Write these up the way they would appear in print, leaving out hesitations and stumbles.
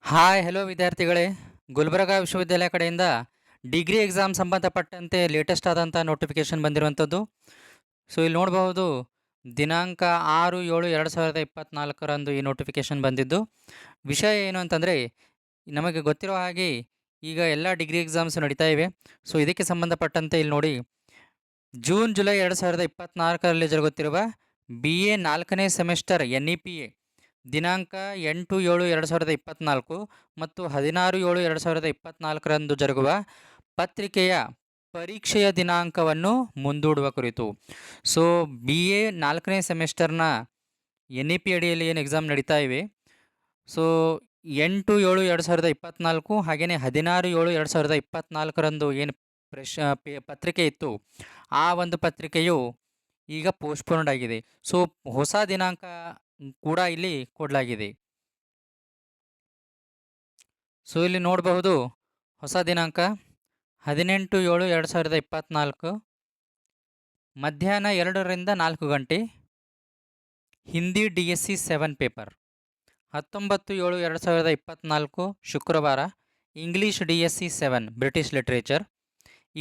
Hi hello ವಿದ್ಯಾರ್ಥಿಗಳೇ. ಗುಲ್ಬರ್ಗಾ ವಿಶ್ವವಿದ್ಯಾಲಯ ಕಡೆಯಿಂದ ಡಿಗ್ರಿ ಎಕ್ಸಾಮ್ ಸಂಬಂಧಪಟ್ಟಂತೆ ಲೇಟೆಸ್ಟ್ ಆದಂಥ ನೋಟಿಫಿಕೇಷನ್ ಬಂದಿರುವಂಥದ್ದು. ಸೊ ಇಲ್ಲಿ ನೋಡಬಹುದು, ದಿನಾಂಕ 6/7/2024ರಂದು ಈ ನೋಟಿಫಿಕೇಷನ್ ಬಂದಿದ್ದು. ವಿಷಯ ಏನು ಅಂತಂದರೆ, ನಮಗೆ ಗೊತ್ತಿರೋ ಹಾಗೆ ಈಗ ಎಲ್ಲ ಡಿಗ್ರಿ ಎಕ್ಸಾಮ್ಸ್ ನಡೀತಾ ಇವೆ. ಸೊ ಇದಕ್ಕೆ ಸಂಬಂಧಪಟ್ಟಂತೆ ಇಲ್ಲಿ ನೋಡಿ, ಜೂನ್ ಜುಲೈ 2024ರಲ್ಲಿ ಜರುಗುತ್ತಿರುವ BA 4ನೇ ಸೆಮಿಸ್ಟರ್ NEPA ದಿನಾಂಕ 8/7/2024 ಮತ್ತು 16/7/2024ರಂದು ಜರುಗುವ ಪತ್ರಿಕೆಯ ಪರೀಕ್ಷೆಯ ದಿನಾಂಕವನ್ನು ಮುಂದೂಡುವ ಕುರಿತು. ಸೊ BA 4ನೇ ಸೆಮಿಸ್ಟರ್ನ NEP ಅಡಿಯಲ್ಲಿ ಏನು ಎಕ್ಸಾಮ್ ನಡೀತಾ ಇವೆ, ಸೊ 8/7/2024 ಹಾಗೆಯೇ 16/7/2024ರಂದು ಏನು ಪತ್ರಿಕೆ ಇತ್ತು, ಆ ಒಂದು ಪತ್ರಿಕೆಯು ಈಗ ಪೋಸ್ಟ್ಪೋನ್ಡ್ ಆಗಿದೆ. ಸೊ ಹೊಸ ದಿನಾಂಕ ಕೂಡ ಇಲ್ಲಿ ಕೊಡಲಾಗಿದೆ. ಸೊ ಇಲ್ಲಿ ನೋಡಬಹುದು, ಹೊಸ ದಿನಾಂಕ 18/7/2024 ಮಧ್ಯಾಹ್ನ 2ರಿಂದ 4 ಗಂಟೆ ಹಿಂದಿ DSC 7 ಪೇಪರ್. 19/7/2024 ಶುಕ್ರವಾರ ಇಂಗ್ಲೀಷ್ DSC 7 ಬ್ರಿಟಿಷ್ ಲಿಟ್ರೇಚರ್.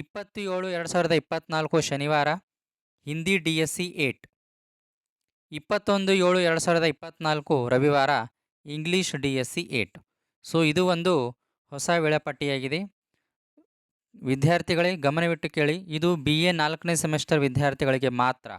20/7/2024 ಶನಿವಾರ ಹಿಂದಿ DSC 8. 21/7/2024 ರವಿವಾರ ಇಂಗ್ಲೀಷ್ DSC 8. ಸೊ ಇದು ಒಂದು ಹೊಸ ವೇಳಾಪಟ್ಟಿಯಾಗಿದೆ. ವಿದ್ಯಾರ್ಥಿಗಳೇ ಗಮನವಿಟ್ಟು ಕೇಳಿ, ಇದು BA 4ನೇ ಸೆಮಿಸ್ಟರ್ ವಿದ್ಯಾರ್ಥಿಗಳಿಗೆ ಮಾತ್ರ.